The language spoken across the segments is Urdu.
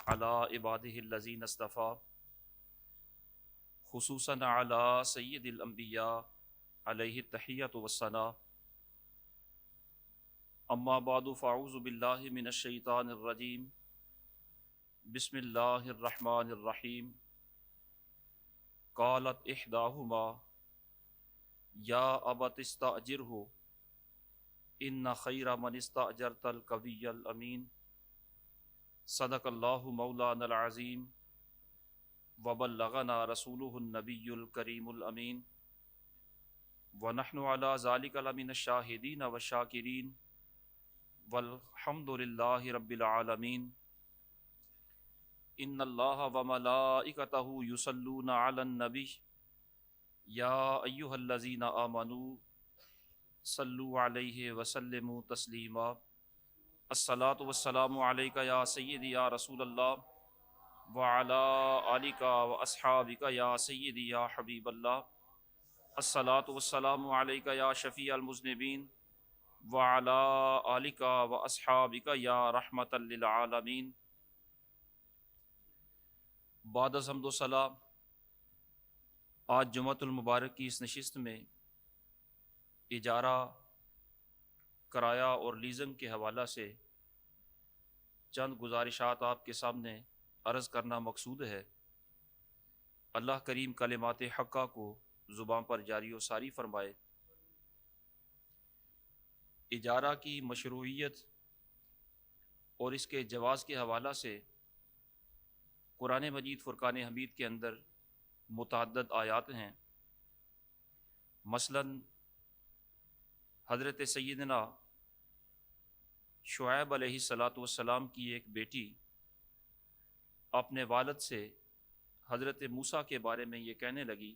علی عبادہ الذین اصطفیٰ خصوصاً علی سید الانبیاء علیہ التحیۃ والثناء اما بعد فاعوذ باللہ من الشیطان الرجیم بسم اللہ الرحمن الرحیم قالت احداہما یا ابت استاجرہ ان خیر من استاجرت القوی الامین صدق اللہ مولانا العظیم وبلغنا رسولہ النبی الکریم الامین ونحن علی ذلک لمن الشاہدین والشاکرین والحمد للہ رب العالمین ان اللہ وملائکتہ یصلون علی النبی یا ایہا الذین آمنوا صلوا علیہ وسلموا تسلیما الصلاۃ والسلام علیک یا سیدی یا رسول اللہ وعلی آلک واصحابک یا سیدی یا حبیب اللہ الصلاۃ والسلام علیک یا شفیع المذنبین وعلی آلک واصحابک یا رحمۃ للعالمین بعد از حمد و ثنا آج جمعۃ المبارک کی اس نشست میں اجارہ، کرایہ اور لیزنگ کے حوالہ سے چند گزارشات آپ کے سامنے عرض کرنا مقصود ہے۔ اللہ کریم کلمات حقہ کو زبان پر جاری و ساری فرمائے۔ اجارہ کی مشروعیت اور اس کے جواز کے حوالہ سے قرآن مجید فرقان حمید کے اندر متعدد آیات ہیں۔ مثلاً حضرت سیدنا شعیب علیہ السلام کی ایک بیٹی اپنے والد سے حضرت موسیٰ کے بارے میں یہ کہنے لگی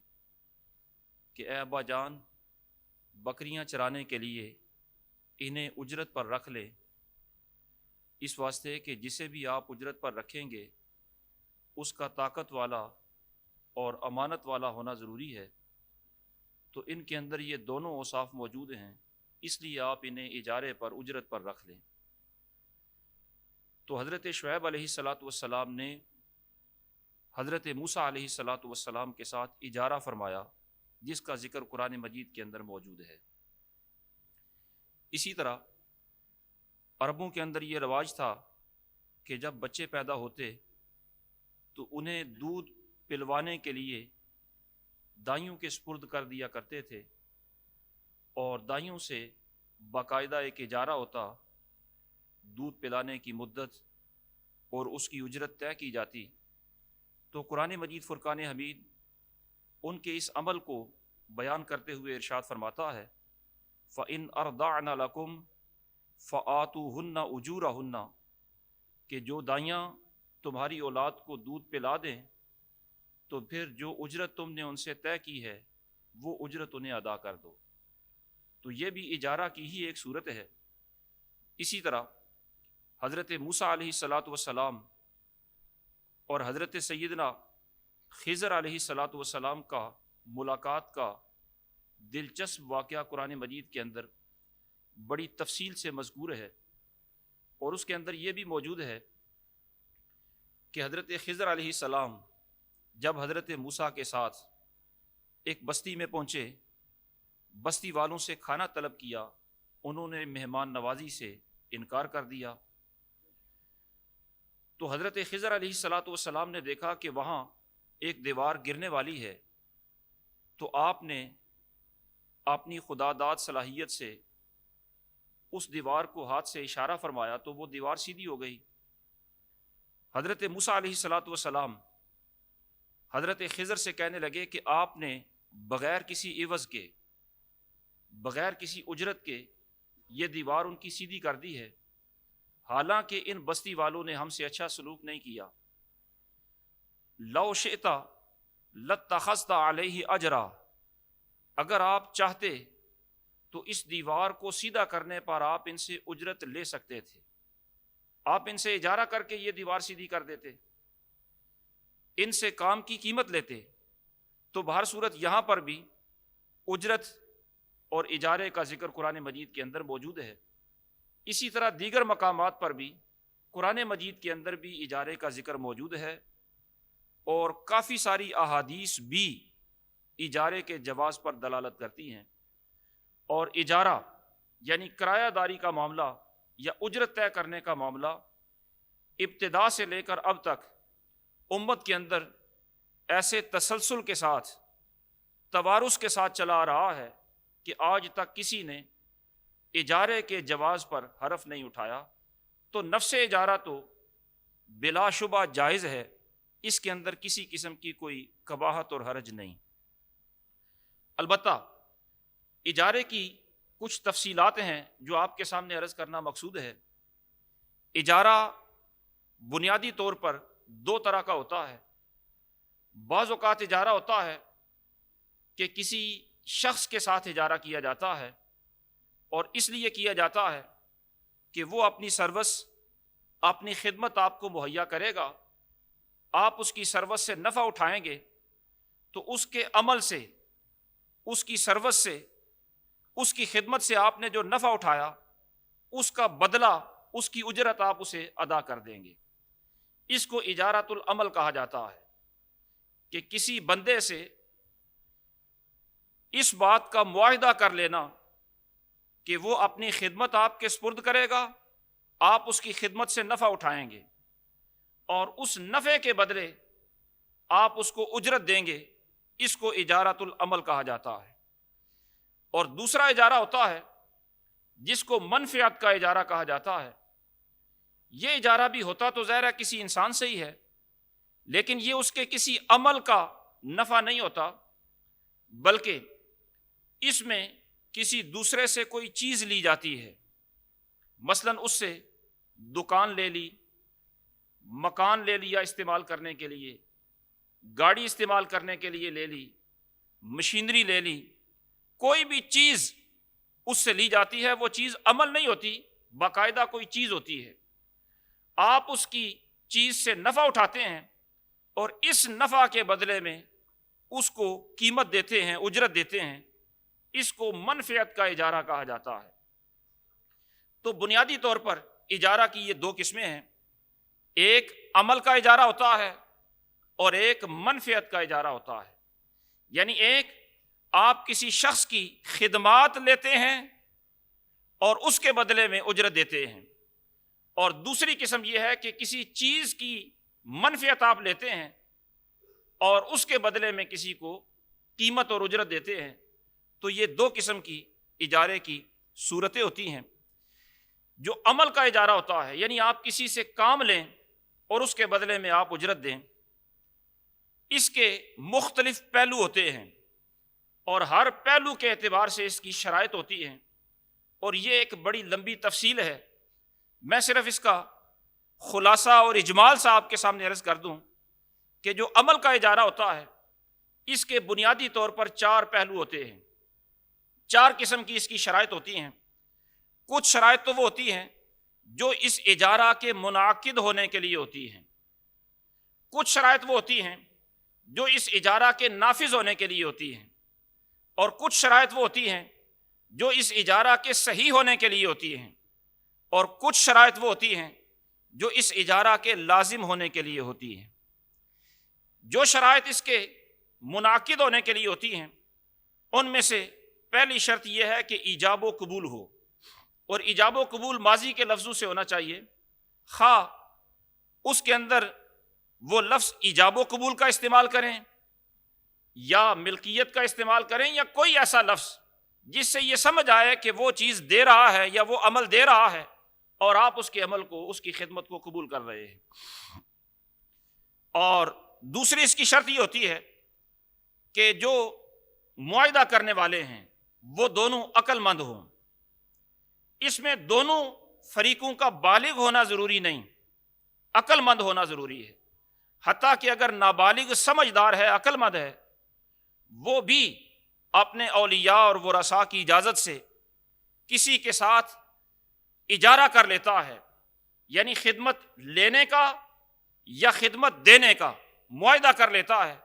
کہ اے ابا جان، بکریاں چرانے کے لیے انہیں اجرت پر رکھ لیں، اس واسطے کہ جسے بھی آپ اجرت پر رکھیں گے اس کا طاقت والا اور امانت والا ہونا ضروری ہے، تو ان کے اندر یہ دونوں اوصاف موجود ہیں، اس لیے آپ انہیں اجارے پر اجرت پر رکھ لیں۔ تو حضرت شعیب علیہ السلام نے حضرت موسیٰ علیہ السلام کے ساتھ اجارہ فرمایا، جس کا ذکر قرآن مجید کے اندر موجود ہے۔ اسی طرح عربوں کے اندر یہ رواج تھا کہ جب بچے پیدا ہوتے تو انہیں دودھ پلوانے کے لیے دائیوں کے سپرد کر دیا کرتے تھے، اور دائیوں سے باقاعدہ ایک اجارہ ہوتا، دودھ پلانے کی مدت اور اس کی اجرت طے کی جاتی۔ تو قرآن مجید فرقان حمید ان کے اس عمل کو بیان کرتے ہوئے ارشاد فرماتا ہے فَإِنْ أَرْضَعْنَ لَكُمْ فَآتُوهُنَّ أُجُورَهُنَّ کہ جو دائیاں تمہاری اولاد کو دودھ پلا دیں تو پھر جو اجرت تم نے ان سے طے کی ہے وہ اجرت انہیں ادا کر دو۔ تو یہ بھی اجارہ کی ہی ایک صورت ہے۔ اسی طرح حضرت موسیٰ علیہ السلام اور حضرت سیدنا خضر علیہ السلام کا ملاقات کا دلچسپ واقعہ قرآن مجید کے اندر بڑی تفصیل سے مذکور ہے، اور اس کے اندر یہ بھی موجود ہے کہ حضرت خضر علیہ السلام جب حضرت موسیٰ کے ساتھ ایک بستی میں پہنچے، بستی والوں سے کھانا طلب کیا، انہوں نے مہمان نوازی سے انکار کر دیا۔ تو حضرت خضر علیہ السلام نے دیکھا کہ وہاں ایک دیوار گرنے والی ہے، تو آپ نے اپنی خدا داد صلاحیت سے اس دیوار کو ہاتھ سے اشارہ فرمایا تو وہ دیوار سیدھی ہو گئی۔ حضرت موسیٰ علیہ السلام حضرت خضر سے کہنے لگے کہ آپ نے بغیر کسی عوض کے، بغیر کسی اجرت کے یہ دیوار ان کی سیدھی کر دی ہے، حالانکہ ان بستی والوں نے ہم سے اچھا سلوک نہیں کیا۔ لو شئت لاتخذت علیہ اجرا، اگر آپ چاہتے تو اس دیوار کو سیدھا کرنے پر آپ ان سے اجرت لے سکتے تھے، آپ ان سے اجارہ کر کے یہ دیوار سیدھی کر دیتے، ان سے کام کی قیمت لیتے۔ تو بہر صورت یہاں پر بھی اجرت اور اجارے کا ذکر قرآن مجید کے اندر موجود ہے۔ اسی طرح دیگر مقامات پر بھی قرآن مجید کے اندر بھی اجارے کا ذکر موجود ہے اور کافی ساری احادیث بھی اجارے کے جواز پر دلالت کرتی ہیں، اور اجارہ یعنی کرایہ داری کا معاملہ یا اجرت طے کرنے کا معاملہ ابتدا سے لے کر اب تک امت کے اندر ایسے تسلسل کے ساتھ، توارث کے ساتھ چلا آ رہا ہے کہ آج تک کسی نے اجارے کے جواز پر حرف نہیں اٹھایا۔ تو نفس اجارہ تو بلا شبہ جائز ہے، اس کے اندر کسی قسم کی کوئی قباحت اور حرج نہیں۔ البتہ اجارے کی کچھ تفصیلات ہیں جو آپ کے سامنے عرض کرنا مقصود ہے۔ اجارہ بنیادی طور پر دو طرح کا ہوتا ہے۔ بعض اوقات اجارہ ہوتا ہے کہ کسی شخص کے ساتھ اجارہ کیا جاتا ہے، اور اس لیے کیا جاتا ہے کہ وہ اپنی سروس، اپنی خدمت آپ کو مہیا کرے گا، آپ اس کی سروس سے نفع اٹھائیں گے تو اس کے عمل سے، اس کی سروس سے، اس کی خدمت سے آپ نے جو نفع اٹھایا اس کا بدلہ، اس کی اجرت آپ اسے ادا کر دیں گے۔ اس کو اجارۃ العمل کہا جاتا ہے کہ کسی بندے سے اس بات کا معاہدہ کر لینا کہ وہ اپنی خدمت آپ کے سپرد کرے گا، آپ اس کی خدمت سے نفع اٹھائیں گے، اور اس نفع کے بدلے آپ اس کو اجرت دیں گے۔ اس کو اجارۃ العمل کہا جاتا ہے۔ اور دوسرا اجارہ ہوتا ہے جس کو منفعت کا اجارہ کہا جاتا ہے۔ یہ اجارہ بھی ہوتا تو ظاہر ہے کسی انسان سے ہی ہے، لیکن یہ اس کے کسی عمل کا نفع نہیں ہوتا، بلکہ اس میں کسی دوسرے سے کوئی چیز لی جاتی ہے۔ مثلا اس سے دکان لے لی، مکان لے لیا استعمال کرنے کے لیے، گاڑی استعمال کرنے کے لیے لے لی، مشینری لے لی، کوئی بھی چیز اس سے لی جاتی ہے۔ وہ چیز عمل نہیں ہوتی، باقاعدہ کوئی چیز ہوتی ہے۔ آپ اس کی چیز سے نفع اٹھاتے ہیں اور اس نفع کے بدلے میں اس کو قیمت دیتے ہیں، اجرت دیتے ہیں۔ اس کو منفعت کا اجارہ کہا جاتا ہے۔ تو بنیادی طور پر اجارہ کی یہ دو قسمیں ہیں، ایک عمل کا اجارہ ہوتا ہے اور ایک منفعت کا اجارہ ہوتا ہے۔ یعنی ایک آپ کسی شخص کی خدمات لیتے ہیں اور اس کے بدلے میں اجرت دیتے ہیں، اور دوسری قسم یہ ہے کہ کسی چیز کی منفعت آپ لیتے ہیں اور اس کے بدلے میں کسی کو قیمت اور اجرت دیتے ہیں۔ تو یہ دو قسم کی اجارے کی صورتیں ہوتی ہیں۔ جو عمل کا اجارہ ہوتا ہے، یعنی آپ کسی سے کام لیں اور اس کے بدلے میں آپ اجرت دیں، اس کے مختلف پہلو ہوتے ہیں اور ہر پہلو کے اعتبار سے اس کی شرائط ہوتی ہیں، اور یہ ایک بڑی لمبی تفصیل ہے۔ میں صرف اس کا خلاصہ اور اجمال سے آپ کے سامنے عرض کر دوں کہ جو عمل کا اجارہ ہوتا ہے اس کے بنیادی طور پر چار پہلو ہوتے ہیں، چار قسم کی اس کی شرائط ہوتی ہیں۔ کچھ شرائط تو وہ ہوتی ہیں جو اس اجارہ کے منعقد ہونے کے لیے ہوتی ہیں، کچھ شرائط وہ ہوتی ہیں جو اس اجارہ کے نافذ ہونے کے لیے ہوتی ہیں، اور کچھ شرائط وہ ہوتی ہیں جو اس اجارہ کے صحیح ہونے کے لیے ہوتی ہیں، اور کچھ شرائط وہ ہوتی ہیں جو اس اجارہ کے لازم ہونے کے لیے ہوتی ہیں۔ جو شرائط اس کے منعقد ہونے کے لیے ہوتی ہیں ان میں سے پہلی شرط یہ ہے کہ ایجاب و قبول ہو، اور ایجاب و قبول ماضی کے لفظوں سے ہونا چاہیے، خواہ اس کے اندر وہ لفظ ایجاب و قبول کا استعمال کریں یا ملکیت کا استعمال کریں یا کوئی ایسا لفظ جس سے یہ سمجھ آئے کہ وہ چیز دے رہا ہے یا وہ عمل دے رہا ہے اور آپ اس کے عمل کو، اس کی خدمت کو قبول کر رہے ہیں۔ اور دوسری اس کی شرط یہ ہوتی ہے کہ جو معاہدہ کرنے والے ہیں وہ دونوں عقل مند ہوں۔ اس میں دونوں فریقوں کا بالغ ہونا ضروری نہیں، عقل مند ہونا ضروری ہے۔ حتیٰ کہ اگر نابالغ سمجھدار ہے، عقل مند ہے، وہ بھی اپنے اولیاء اور ورثاء کی اجازت سے کسی کے ساتھ اجارہ کر لیتا ہے، یعنی خدمت لینے کا یا خدمت دینے کا معاہدہ کر لیتا ہے،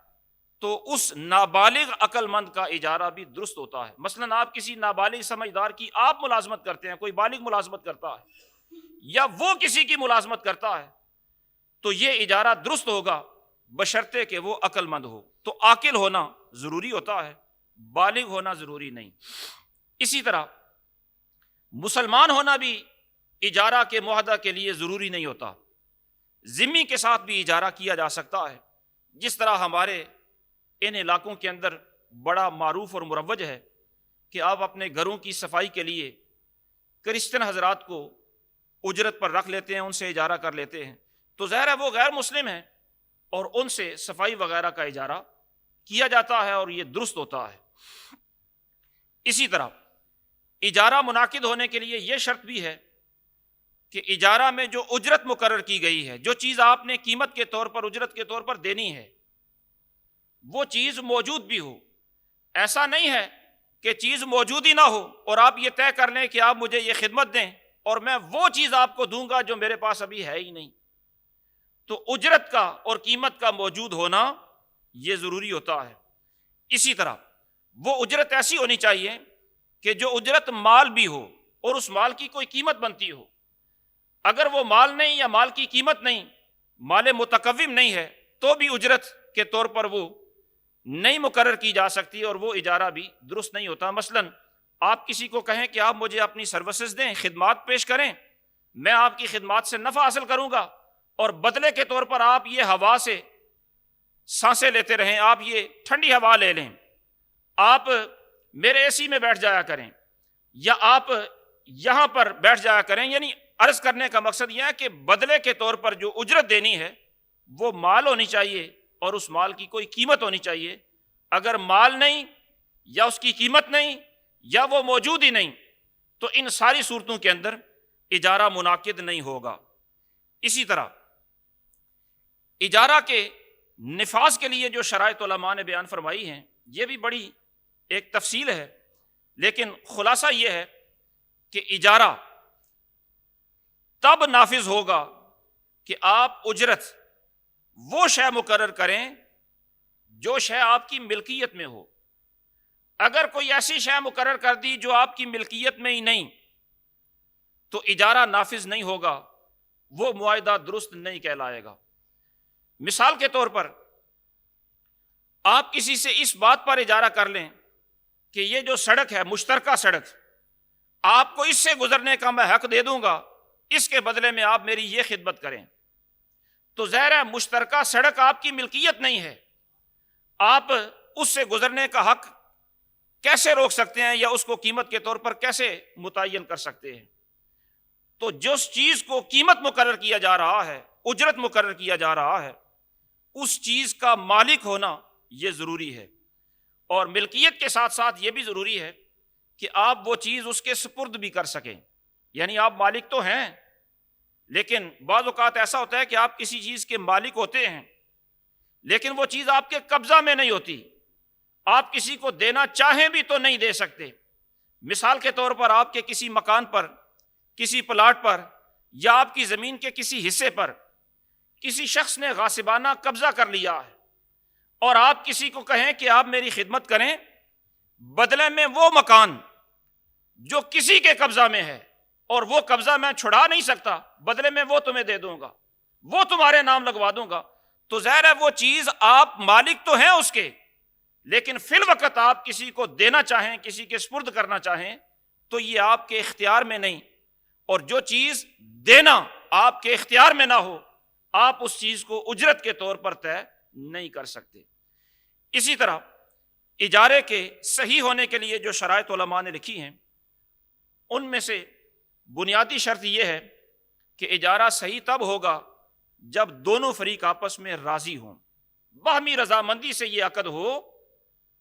تو اس نابالغ عقل مند کا اجارہ بھی درست ہوتا ہے۔ مثلا آپ کسی نابالغ سمجھدار کی آپ ملازمت کرتے ہیں، کوئی بالغ ملازمت کرتا ہے، یا وہ کسی کی ملازمت کرتا ہے تو یہ اجارہ درست ہوگا بشرطے کہ وہ عقل مند ہو. تو عاقل ہونا ضروری ہوتا ہے، بالغ ہونا ضروری نہیں. اسی طرح مسلمان ہونا بھی اجارہ کے معاہدہ کے لیے ضروری نہیں ہوتا. ذمہ کے ساتھ بھی اجارہ کیا جا سکتا ہے، جس طرح ہمارے ان علاقوں کے اندر بڑا معروف اور مروج ہے کہ آپ اپنے گھروں کی صفائی کے لیے کرسچن حضرات کو اجرت پر رکھ لیتے ہیں، ان سے اجارہ کر لیتے ہیں. تو ظاہر ہے وہ غیر مسلم ہیں اور ان سے صفائی وغیرہ کا اجارہ کیا جاتا ہے اور یہ درست ہوتا ہے. اسی طرح اجارہ منعقد ہونے کے لیے یہ شرط بھی ہے کہ اجارہ میں جو اجرت مقرر کی گئی ہے، جو چیز آپ نے قیمت کے طور پر اجرت کے طور پر دینی ہے، وہ چیز موجود بھی ہو. ایسا نہیں ہے کہ چیز موجود ہی نہ ہو اور آپ یہ طے کر لیں کہ آپ مجھے یہ خدمت دیں اور میں وہ چیز آپ کو دوں گا جو میرے پاس ابھی ہے ہی نہیں. تو اجرت کا اور قیمت کا موجود ہونا یہ ضروری ہوتا ہے. اسی طرح وہ اجرت ایسی ہونی چاہیے کہ جو اجرت مال بھی ہو اور اس مال کی کوئی قیمت بنتی ہو. اگر وہ مال نہیں یا مال کی قیمت نہیں، مال متقوم نہیں ہے، تو بھی اجرت کے طور پر وہ نہیں مقرر کی جا سکتی اور وہ اجارہ بھی درست نہیں ہوتا. مثلا آپ کسی کو کہیں کہ آپ مجھے اپنی سروسز دیں، خدمات پیش کریں، میں آپ کی خدمات سے نفع حاصل کروں گا اور بدلے کے طور پر آپ یہ ہوا سے سانسیں لیتے رہیں، آپ یہ ٹھنڈی ہوا لے لیں، آپ میرے اے سی میں بیٹھ جایا کریں یا آپ یہاں پر بیٹھ جایا کریں. یعنی عرض کرنے کا مقصد یہ ہے کہ بدلے کے طور پر جو اجرت دینی ہے وہ مال ہونی چاہیے اور اس مال کی کوئی قیمت ہونی چاہیے. اگر مال نہیں یا اس کی قیمت نہیں یا وہ موجود ہی نہیں تو ان ساری صورتوں کے اندر اجارہ منعقد نہیں ہوگا. اسی طرح اجارہ کے نفاذ کے لیے جو شرائط علماء نے بیان فرمائی ہیں، یہ بھی بڑی ایک تفصیل ہے، لیکن خلاصہ یہ ہے کہ اجارہ تب نافذ ہوگا کہ آپ اجرت وہ شے مقرر کریں جو شے آپ کی ملکیت میں ہو. اگر کوئی ایسی شے مقرر کر دی جو آپ کی ملکیت میں ہی نہیں تو اجارہ نافذ نہیں ہوگا، وہ معاہدہ درست نہیں کہلائے گا. مثال کے طور پر آپ کسی سے اس بات پر اجارہ کر لیں کہ یہ جو سڑک ہے مشترکہ سڑک، آپ کو اس سے گزرنے کا میں حق دے دوں گا، اس کے بدلے میں آپ میری یہ خدمت کریں. تو ظاہر ہے مشترکہ سڑک آپ کی ملکیت نہیں ہے، آپ اس سے گزرنے کا حق کیسے روک سکتے ہیں یا اس کو قیمت کے طور پر کیسے متعین کر سکتے ہیں؟ تو جس چیز کو قیمت مقرر کیا جا رہا ہے، اجرت مقرر کیا جا رہا ہے، اس چیز کا مالک ہونا یہ ضروری ہے. اور ملکیت کے ساتھ ساتھ یہ بھی ضروری ہے کہ آپ وہ چیز اس کے سپرد بھی کر سکیں. یعنی آپ مالک تو ہیں، لیکن بعض اوقات ایسا ہوتا ہے کہ آپ کسی چیز کے مالک ہوتے ہیں لیکن وہ چیز آپ کے قبضہ میں نہیں ہوتی، آپ کسی کو دینا چاہیں بھی تو نہیں دے سکتے. مثال کے طور پر آپ کے کسی مکان پر، کسی پلاٹ پر یا آپ کی زمین کے کسی حصے پر کسی شخص نے غاصبانہ قبضہ کر لیا ہے اور آپ کسی کو کہیں کہ آپ میری خدمت کریں، بدلے میں وہ مکان جو کسی کے قبضہ میں ہے اور وہ قبضہ میں چھڑا نہیں سکتا، بدلے میں وہ تمہیں دے دوں گا، وہ تمہارے نام لگوا دوں گا. تو ظاہر ہے وہ چیز آپ مالک تو ہیں اس کے، لیکن فی الوقت آپ کسی کو دینا چاہیں، کسی کے سپرد کرنا چاہیں تو یہ آپ کے اختیار میں نہیں. اور جو چیز دینا آپ کے اختیار میں نہ ہو، آپ اس چیز کو اجرت کے طور پر طے نہیں کر سکتے. اسی طرح اجارے کے صحیح ہونے کے لیے جو شرائط علماء نے لکھی ہیں، ان میں سے بنیادی شرط یہ ہے کہ اجارہ صحیح تب ہوگا جب دونوں فریق آپس میں راضی ہوں، باہمی رضامندی سے یہ عقد ہو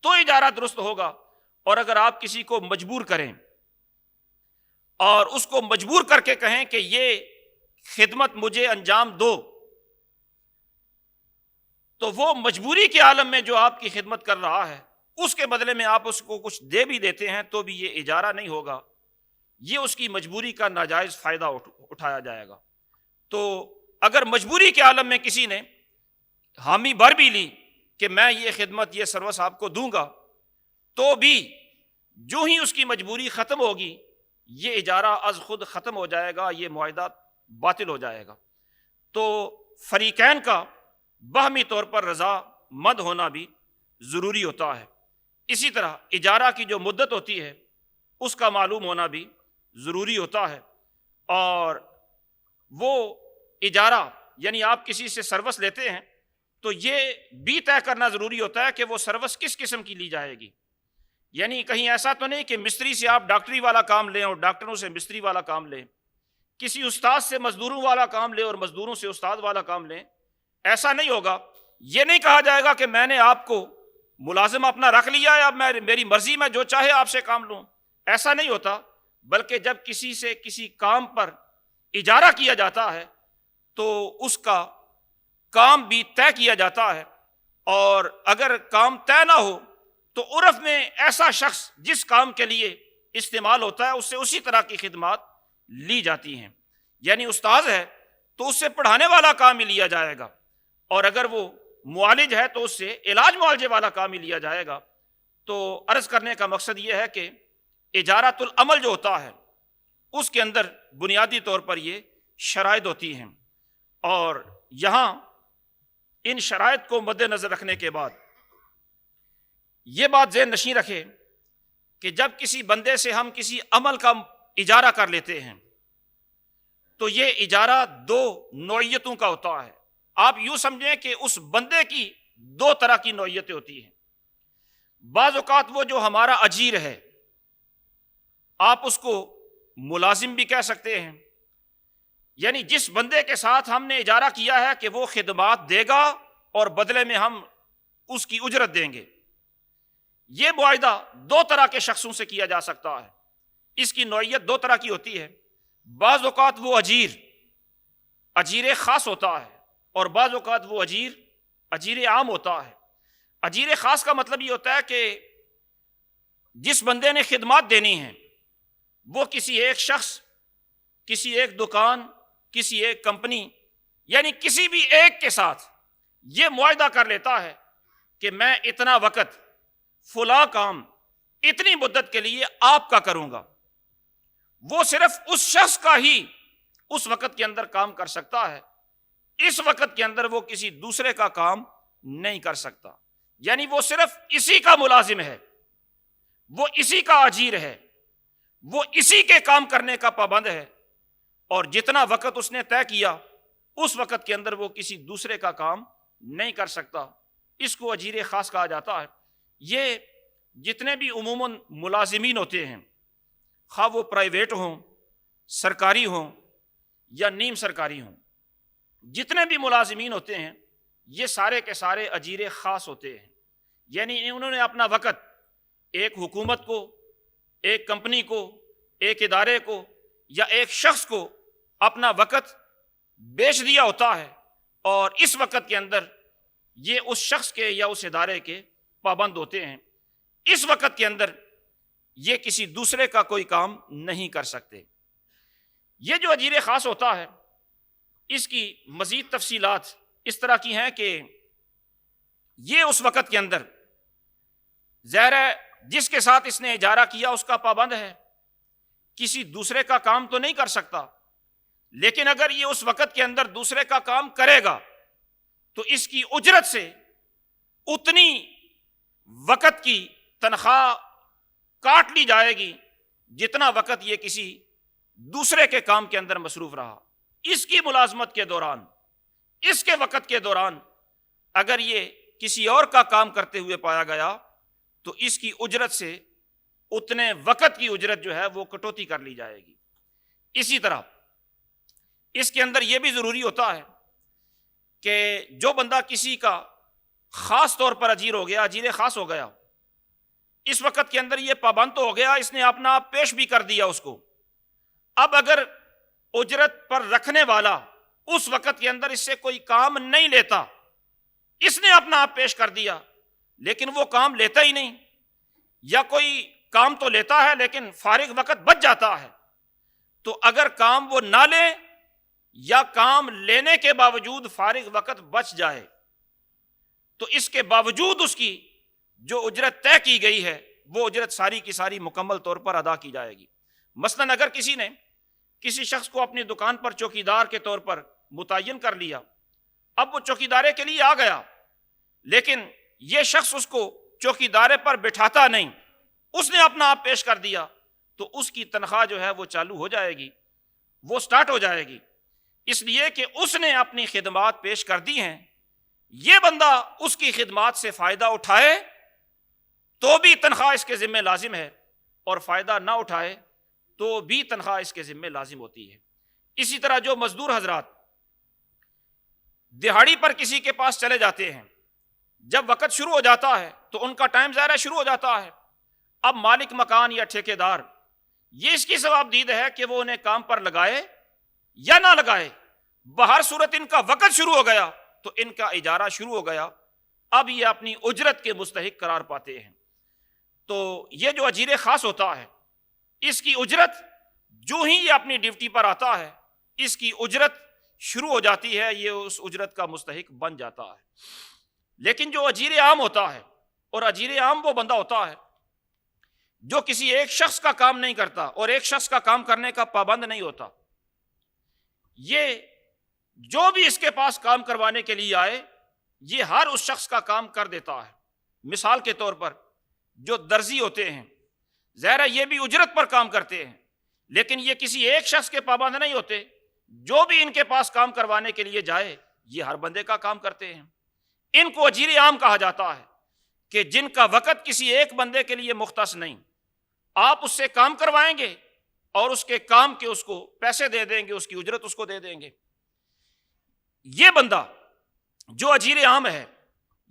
تو اجارہ درست ہوگا. اور اگر آپ کسی کو مجبور کریں اور اس کو مجبور کر کے کہیں کہ یہ خدمت مجھے انجام دو، تو وہ مجبوری کے عالم میں جو آپ کی خدمت کر رہا ہے اس کے بدلے میں آپ اس کو کچھ دے بھی دیتے ہیں تو بھی یہ اجارہ نہیں ہوگا، یہ اس کی مجبوری کا ناجائز فائدہ اٹھایا جائے گا. تو اگر مجبوری کے عالم میں کسی نے حامی بھر بھی لی کہ میں یہ خدمت، یہ سروس آپ کو دوں گا، تو بھی جو ہی اس کی مجبوری ختم ہوگی یہ اجارہ از خود ختم ہو جائے گا، یہ معاہدہ باطل ہو جائے گا۔ تو فریقین کا باہمی طور پر رضا مند ہونا بھی ضروری ہوتا ہے۔ اسی طرح اجارہ کی جو مدت ہوتی ہے اس کا معلوم ہونا بھی ضروری ہوتا ہے، اور وہ اجارہ یعنی آپ کسی سے سروس لیتے ہیں تو یہ بھی طے کرنا ضروری ہوتا ہے کہ وہ سروس کس قسم کی لی جائے گی۔ یعنی کہیں ایسا تو نہیں کہ مستری سے آپ ڈاکٹری والا کام لیں اور ڈاکٹروں سے مستری والا کام لیں، کسی استاد سے مزدوروں والا کام لیں اور مزدوروں سے استاد والا کام لیں، ایسا نہیں ہوگا۔ یہ نہیں کہا جائے گا کہ میں نے آپ کو ملازم اپنا رکھ لیا ہے، اب میری مرضی میں جو چاہے آپ سے کام لوں، ایسا نہیں ہوتا۔ بلکہ جب کسی سے کسی کام پر اجارہ کیا جاتا ہے تو اس کا کام بھی طے کیا جاتا ہے، اور اگر کام طے نہ ہو تو عرف میں ایسا شخص جس کام کے لیے استعمال ہوتا ہے اس سے اسی طرح کی خدمات لی جاتی ہیں۔ یعنی استاذ ہے تو اس سے پڑھانے والا کام ہی لیا جائے گا، اور اگر وہ معالج ہے تو اس سے علاج معالجے والا کام ہی لیا جائے گا۔ تو عرض کرنے کا مقصد یہ ہے کہ اجارۃ العمل جو ہوتا ہے اس کے اندر بنیادی طور پر یہ شرائط ہوتی ہیں، اور یہاں ان شرائط کو مد نظر رکھنے کے بعد یہ بات ذہن نشین رکھے کہ جب کسی بندے سے ہم کسی عمل کا اجارہ کر لیتے ہیں تو یہ اجارہ دو نوعیتوں کا ہوتا ہے۔ آپ یوں سمجھیں کہ اس بندے کی دو طرح کی نوعیتیں ہوتی ہیں۔ بعض اوقات وہ جو ہمارا اجیر ہے، آپ اس کو ملازم بھی کہہ سکتے ہیں، یعنی جس بندے کے ساتھ ہم نے اجارہ کیا ہے کہ وہ خدمات دے گا اور بدلے میں ہم اس کی اجرت دیں گے۔ یہ معاہدہ دو طرح کے شخصوں سے کیا جا سکتا ہے۔ اس کی نوعیت دو طرح کی ہوتی ہے۔ بعض اوقات وہ اجیر خاص ہوتا ہے، اور بعض اوقات وہ اجیر عام ہوتا ہے۔ اجیر خاص کا مطلب یہ ہوتا ہے کہ جس بندے نے خدمات دینی ہیں وہ کسی ایک شخص، کسی ایک دکان، کسی ایک کمپنی، یعنی کسی بھی ایک کے ساتھ یہ معاہدہ کر لیتا ہے کہ میں اتنا وقت فلاں کام اتنی مدت کے لیے آپ کا کروں گا۔ وہ صرف اس شخص کا ہی اس وقت کے اندر کام کر سکتا ہے، اس وقت کے اندر وہ کسی دوسرے کا کام نہیں کر سکتا۔ یعنی وہ صرف اسی کا ملازم ہے، وہ اسی کا اجیر ہے، وہ اسی کے کام کرنے کا پابند ہے، اور جتنا وقت اس نے طے کیا اس وقت کے اندر وہ کسی دوسرے کا کام نہیں کر سکتا۔ اس کو اجیر خاص کہا جاتا ہے۔ یہ جتنے بھی عموماً ملازمین ہوتے ہیں، خواہ وہ پرائیویٹ ہوں، سرکاری ہوں یا نیم سرکاری ہوں، جتنے بھی ملازمین ہوتے ہیں یہ سارے کے سارے اجیر خاص ہوتے ہیں۔ یعنی انہوں نے اپنا وقت ایک حکومت کو، ایک کمپنی کو، ایک ادارے کو یا ایک شخص کو اپنا وقت بیچ دیا ہوتا ہے، اور اس وقت کے اندر یہ اس شخص کے یا اس ادارے کے پابند ہوتے ہیں۔ اس وقت کے اندر یہ کسی دوسرے کا کوئی کام نہیں کر سکتے۔ یہ جو اجیر خاص ہوتا ہے اس کی مزید تفصیلات اس طرح کی ہیں کہ یہ اس وقت کے اندر ظاہر ہے جس کے ساتھ اس نے اجارہ کیا اس کا پابند ہے، کسی دوسرے کا کام تو نہیں کر سکتا، لیکن اگر یہ اس وقت کے اندر دوسرے کا کام کرے گا تو اس کی اجرت سے اتنی وقت کی تنخواہ کاٹ لی جائے گی جتنا وقت یہ کسی دوسرے کے کام کے اندر مصروف رہا۔ اس کی ملازمت کے دوران، اس کے وقت کے دوران اگر یہ کسی اور کا کام کرتے ہوئے پایا گیا تو اس کی اجرت سے اتنے وقت کی اجرت جو ہے وہ کٹوتی کر لی جائے گی۔ اسی طرح اس کے اندر یہ بھی ضروری ہوتا ہے کہ جو بندہ کسی کا خاص طور پر اجیر ہو گیا، اجیر خاص ہو گیا، اس وقت کے اندر یہ پابند تو ہو گیا، اس نے اپنا آپ پیش بھی کر دیا اس کو۔ اب اگر اجرت پر رکھنے والا اس وقت کے اندر اس سے کوئی کام نہیں لیتا، اس نے اپنا آپ پیش کر دیا لیکن وہ کام لیتا ہی نہیں، یا کوئی کام تو لیتا ہے لیکن فارغ وقت بچ جاتا ہے، تو اگر کام وہ نہ لے یا کام لینے کے باوجود فارغ وقت بچ جائے تو اس کے باوجود اس کی جو اجرت طے کی گئی ہے وہ اجرت ساری کی ساری مکمل طور پر ادا کی جائے گی۔ مثلاً اگر کسی نے کسی شخص کو اپنی دکان پر چوکیدار کے طور پر متعین کر لیا، اب وہ چوکیدارے کے لیے آ گیا، لیکن یہ شخص اس کو چوکیدارے پر بٹھاتا نہیں، اس نے اپنا آپ پیش کر دیا، تو اس کی تنخواہ جو ہے وہ چالو ہو جائے گی، وہ سٹارٹ ہو جائے گی، اس لیے کہ اس نے اپنی خدمات پیش کر دی ہیں۔ یہ بندہ اس کی خدمات سے فائدہ اٹھائے تو بھی تنخواہ اس کے ذمہ لازم ہے، اور فائدہ نہ اٹھائے تو بھی تنخواہ اس کے ذمہ لازم ہوتی ہے۔ اسی طرح جو مزدور حضرات دہاڑی پر کسی کے پاس چلے جاتے ہیں، جب وقت شروع ہو جاتا ہے تو ان کا ٹائم ظاہر شروع ہو جاتا ہے، اب مالک مکان یا ٹھیکیدار یہ اس کی ثوابدید ہے کہ وہ انہیں کام پر لگائے یا نہ لگائے، بہر صورت ان کا وقت شروع ہو گیا تو ان کا اجارہ شروع ہو گیا، اب یہ اپنی اجرت کے مستحق قرار پاتے ہیں۔ تو یہ جو اجیر خاص ہوتا ہے، اس کی اجرت جو ہی یہ اپنی ڈیوٹی پر آتا ہے، اس کی اجرت شروع ہو جاتی ہے، یہ اس اجرت کا مستحق بن جاتا ہے۔ لیکن جو اجیر عام ہوتا ہے، اور اجیر عام وہ بندہ ہوتا ہے جو کسی ایک شخص کا کام نہیں کرتا اور ایک شخص کا کام کرنے کا پابند نہیں ہوتا، یہ جو بھی اس کے پاس کام کروانے کے لیے آئے یہ ہر اس شخص کا کام کر دیتا ہے۔ مثال کے طور پر جو درزی ہوتے ہیں، ظاہر ہے یہ بھی اجرت پر کام کرتے ہیں، لیکن یہ کسی ایک شخص کے پابند نہیں ہوتے، جو بھی ان کے پاس کام کروانے کے لیے جائے یہ ہر بندے کا کام کرتے ہیں۔ ان کو اجیر عام کہا جاتا ہے کہ جن کا وقت کسی ایک بندے کے لیے مختص نہیں، آپ اس سے کام کروائیں گے اور اس کے کام کے اس کو پیسے دے دیں گے، اس کی اجرت اس کو دے دیں گے۔ یہ بندہ جو اجیر عام ہے،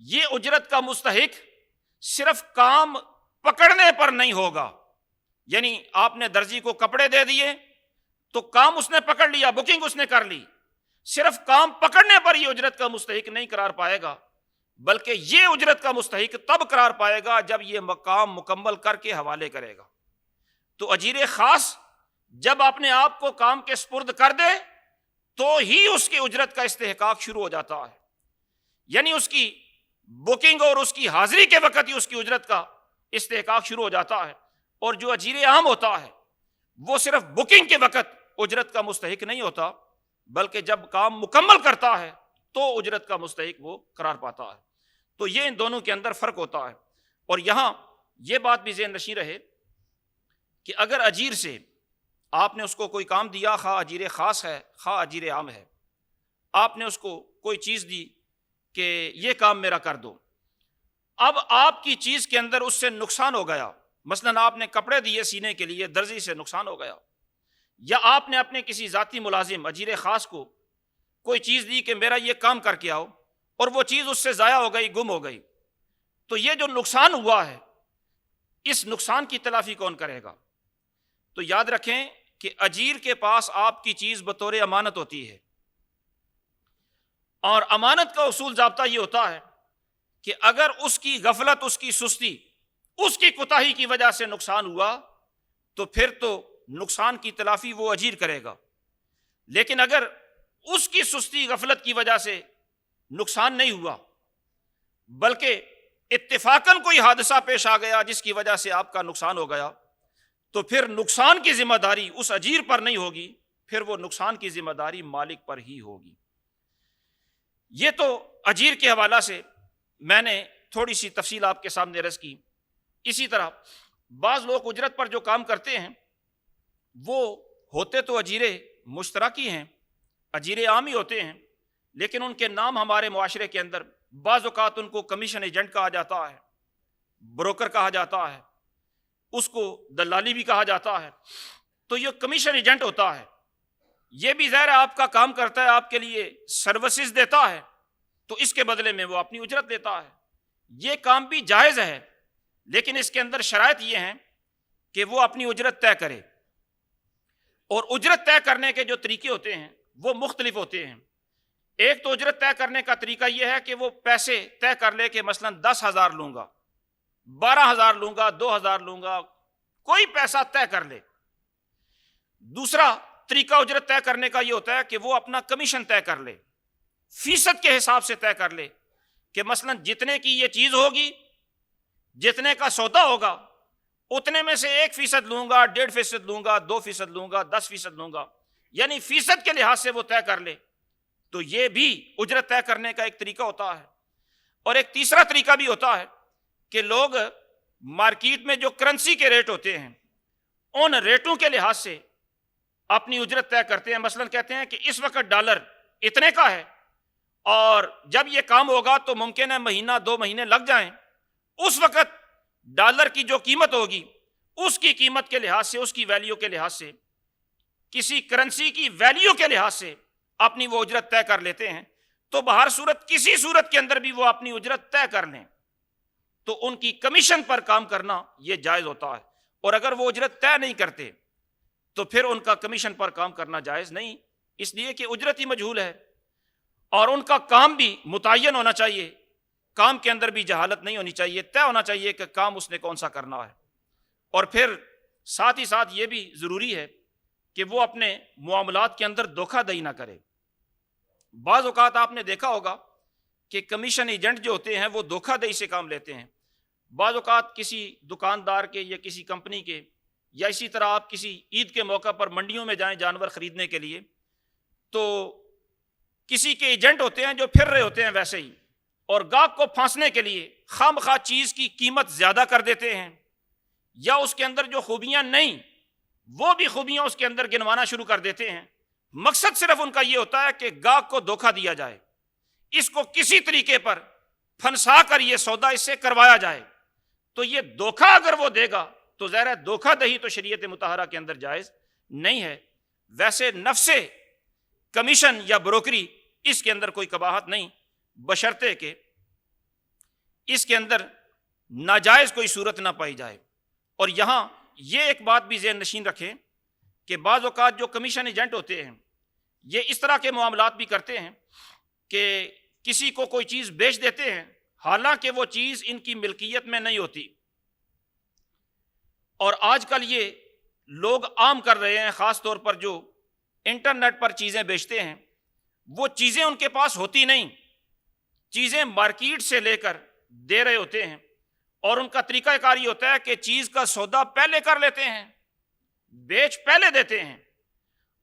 یہ اجرت کا مستحق صرف کام پکڑنے پر نہیں ہوگا، یعنی آپ نے درزی کو کپڑے دے دیے تو کام اس نے پکڑ لیا، بکنگ اس نے کر لی، صرف کام پکڑنے پر یہ اجرت کا مستحق نہیں قرار پائے گا، بلکہ یہ اجرت کا مستحق تب قرار پائے گا جب یہ کام مکمل کر کے حوالے کرے گا۔ تو اجیر خاص جب اپنے آپ کو کام کے سپرد کر دے تو ہی اس کی اجرت کا استحقاق شروع ہو جاتا ہے، یعنی اس کی بکنگ اور اس کی حاضری کے وقت ہی اس کی اجرت کا استحقاق شروع ہو جاتا ہے۔ اور جو اجیر عام ہوتا ہے وہ صرف بکنگ کے وقت اجرت کا مستحق نہیں ہوتا، بلکہ جب کام مکمل کرتا ہے تو اجرت کا مستحق وہ قرار پاتا ہے۔ تو یہ ان دونوں کے اندر فرق ہوتا ہے۔ اور یہاں یہ بات بھی ذہن نشین رہے کہ اگر اجیر سے آپ نے اس کو کوئی کام دیا، خواہ اجیر خاص ہے خواہ اجیر عام ہے، آپ نے اس کو کوئی چیز دی کہ یہ کام میرا کر دو، اب آپ کی چیز کے اندر اس سے نقصان ہو گیا، مثلاً آپ نے کپڑے دیے سینے کے لیے، درزی سے نقصان ہو گیا، یا آپ نے اپنے کسی ذاتی ملازم اجیر خاص کو کوئی چیز دی کہ میرا یہ کام کر کے آؤ، اور وہ چیز اس سے ضائع ہو گئی، گم ہو گئی، تو یہ جو نقصان ہوا ہے اس نقصان کی تلافی کون کرے گا؟ تو یاد رکھیں کہ اجیر کے پاس آپ کی چیز بطور امانت ہوتی ہے، اور امانت کا اصول ضابطہ یہ ہوتا ہے کہ اگر اس کی غفلت، اس کی سستی، اس کی کوتاہی کی وجہ سے نقصان ہوا تو پھر تو نقصان کی تلافی وہ اجیر کرے گا، لیکن اگر اس کی سستی غفلت کی وجہ سے نقصان نہیں ہوا بلکہ اتفاقاً کوئی حادثہ پیش آ گیا جس کی وجہ سے آپ کا نقصان ہو گیا، تو پھر نقصان کی ذمہ داری اس اجیر پر نہیں ہوگی، پھر وہ نقصان کی ذمہ داری مالک پر ہی ہوگی۔ یہ تو اجیر کے حوالہ سے میں نے تھوڑی سی تفصیل آپ کے سامنے عرض کی۔ اسی طرح بعض لوگ اجرت پر جو کام کرتے ہیں وہ ہوتے تو اجیر مشترکی ہیں، اجیر عام ہی ہوتے ہیں، لیکن ان کے نام ہمارے معاشرے کے اندر بعض اوقات ان کو کمیشن ایجنٹ کہا جاتا ہے، بروکر کہا جاتا ہے، اس کو دلالی بھی کہا جاتا ہے۔ تو یہ کمیشن ایجنٹ ہوتا ہے، یہ بھی ظاہر ہے آپ کا کام کرتا ہے، آپ کے لیے سروسز دیتا ہے، تو اس کے بدلے میں وہ اپنی اجرت لیتا ہے۔ یہ کام بھی جائز ہے، لیکن اس کے اندر شرائط یہ ہیں کہ وہ اپنی اجرت طے کرے، اور اجرت طے کرنے کے جو طریقے ہوتے ہیں وہ مختلف ہوتے ہیں۔ ایک تو اجرت طے کرنے کا طریقہ یہ ہے کہ وہ پیسے طے کر لے کہ مثلاً 10,000 لوں گا، 12,000 لوں گا، 2,000 لوں گا، کوئی پیسہ طے کر لے۔ دوسرا طریقہ اجرت طے کرنے کا یہ ہوتا ہے کہ وہ اپنا کمیشن طے کر لے، فیصد کے حساب سے طے کر لے کہ مثلاً جتنے کی یہ چیز ہوگی، جتنے کا سودا ہوگا، اتنے میں سے 1% لوں گا، 1.5% لوں گا، 2% لوں گا، 10% لوں گا، یعنی فیصد کے لحاظ سے وہ طے کر لے، تو یہ بھی اجرت طے کرنے کا ایک طریقہ ہوتا ہے۔ اور ایک تیسرا طریقہ بھی ہوتا ہے کہ لوگ مارکیٹ میں جو کرنسی کے ریٹ ہوتے ہیں ان ریٹوں کے لحاظ سے اپنی اجرت طے کرتے ہیں۔ مثلا کہتے ہیں کہ اس وقت ڈالر اتنے کا ہے اور جب یہ کام ہوگا تو ممکن ہے مہینہ 2 مہینے لگ جائیں، اس وقت ڈالر کی جو قیمت ہوگی اس کی قیمت کے لحاظ سے، اس کی ویلیو کے لحاظ سے، کسی کرنسی کی ویلیو کے لحاظ سے اپنی وہ اجرت طے کر لیتے ہیں۔ تو بہر صورت کسی صورت کے اندر بھی وہ اپنی اجرت طے کر لیں تو ان کی کمیشن پر کام کرنا یہ جائز ہوتا ہے، اور اگر وہ اجرت طے نہیں کرتے تو پھر ان کا کمیشن پر کام کرنا جائز نہیں، اس لیے کہ اجرت ہی مجہول ہے اور ان کا کام بھی متعین ہونا چاہیے، کام کے اندر بھی جہالت نہیں ہونی چاہیے، طے ہونا چاہیے کہ کام اس نے کون سا کرنا ہے۔ اور پھر ساتھ ہی ساتھ یہ بھی ضروری ہے کہ وہ اپنے معاملات کے اندر دھوکہ دہی نہ کرے۔ بعض اوقات آپ نے دیکھا ہوگا کہ کمیشن ایجنٹ جو ہوتے ہیں وہ دھوکہ دہی سے کام لیتے ہیں۔ بعض اوقات کسی دکاندار کے یا کسی کمپنی کے، یا اسی طرح آپ کسی عید کے موقع پر منڈیوں میں جائیں جانور خریدنے کے لیے، تو کسی کے ایجنٹ ہوتے ہیں جو پھر رہے ہوتے ہیں ویسے ہی، اور گاہک کو پھانسنے کے لیے خام خواہ چیز کی قیمت زیادہ کر دیتے ہیں، یا اس کے اندر جو خوبیاں نہیں وہ بھی خوبیاں اس کے اندر گنوانا شروع کر دیتے ہیں۔ مقصد صرف ان کا یہ ہوتا ہے کہ گاہک کو دھوکہ دیا جائے، اس کو کسی طریقے پر پھنسا کر یہ سودا اس سے کروایا جائے۔ تو یہ دھوکہ اگر وہ دے گا تو ظاہر ہے دھوکہ دہی تو شریعت مطہرہ کے اندر جائز نہیں ہے۔ ویسے نفس کمیشن یا بروکری اس کے اندر کوئی قباحت نہیں، بشرطے کہ اس کے اندر ناجائز کوئی صورت نہ پائی جائے۔ اور یہاں یہ ایک بات بھی ذہن نشین رکھیں کہ بعض اوقات جو کمیشن ایجنٹ ہوتے ہیں یہ اس طرح کے معاملات بھی کرتے ہیں کہ کسی کو کوئی چیز بیچ دیتے ہیں حالانکہ وہ چیز ان کی ملکیت میں نہیں ہوتی، اور آج کل یہ لوگ عام کر رہے ہیں، خاص طور پر جو انٹرنیٹ پر چیزیں بیچتے ہیں، وہ چیزیں ان کے پاس ہوتی نہیں، چیزیں مارکیٹ سے لے کر دے رہے ہوتے ہیں، اور ان کا طریقہ کار یہ ہوتا ہے کہ چیز کا سودا پہلے کر لیتے ہیں، بیچ پہلے دیتے ہیں،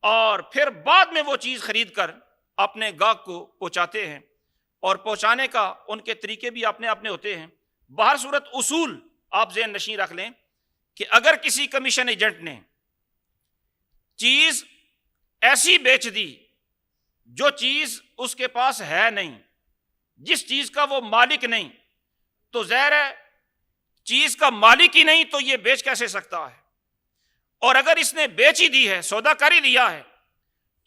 اور پھر بعد میں وہ چیز خرید کر اپنے گاہک کو پہنچاتے ہیں، اور پہنچانے کا ان کے طریقے بھی اپنے اپنے ہوتے ہیں۔ بہر صورت اصول آپ ذہن نشین رکھ لیں کہ اگر کسی کمیشن ایجنٹ نے چیز ایسی بیچ دی جو چیز اس کے پاس ہے نہیں، جس چیز کا وہ مالک نہیں، تو ظاہر ہے چیز کا مالک ہی نہیں تو یہ بیچ کیسے سکتا ہے؟ اور اگر اس نے بیچ ہی دی ہے، سودا کر ہی لیا ہے،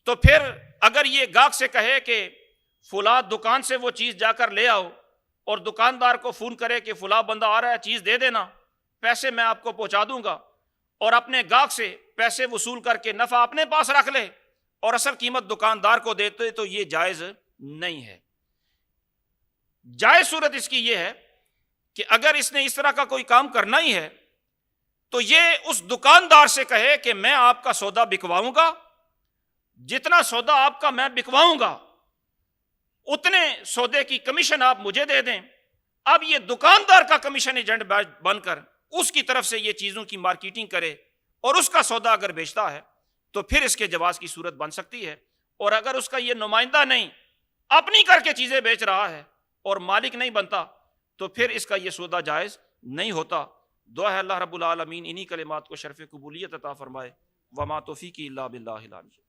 تو پھر اگر یہ گاہک سے کہے کہ فلاں دکان سے وہ چیز جا کر لے آؤ، اور دکاندار کو فون کرے کہ فلاں بندہ آ رہا ہے چیز دے دینا، پیسے میں آپ کو پہنچا دوں گا، اور اپنے گاہک سے پیسے وصول کر کے نفع اپنے پاس رکھ لے اور اصل قیمت دکاندار کو دیتے، تو یہ جائز نہیں ہے۔ جائز صورت اس کی یہ ہے کہ اگر اس نے اس طرح کا کوئی کام کرنا ہی ہے تو یہ اس دکاندار سے کہے کہ میں آپ کا سودا بکواؤں گا، جتنا سودا آپ کا میں بکواؤں گا اتنے سودے کی کمیشن آپ مجھے دے دیں۔ اب یہ دکاندار کا کمیشن ایجنٹ بن کر اس کی طرف سے یہ چیزوں کی مارکیٹنگ کرے اور اس کا سودا اگر بیچتا ہے تو پھر اس کے جواز کی صورت بن سکتی ہے۔ اور اگر اس کا یہ نمائندہ نہیں، اپنی کر کے چیزیں بیچ رہا ہے اور مالک نہیں بنتا، تو پھر اس کا یہ سودا جائز نہیں ہوتا۔ دعا ہے اللہ رب العالمین انہی کلمات کو شرف قبولیت عطا فرمائے۔ وما توفیقی الا باللہ العلی۔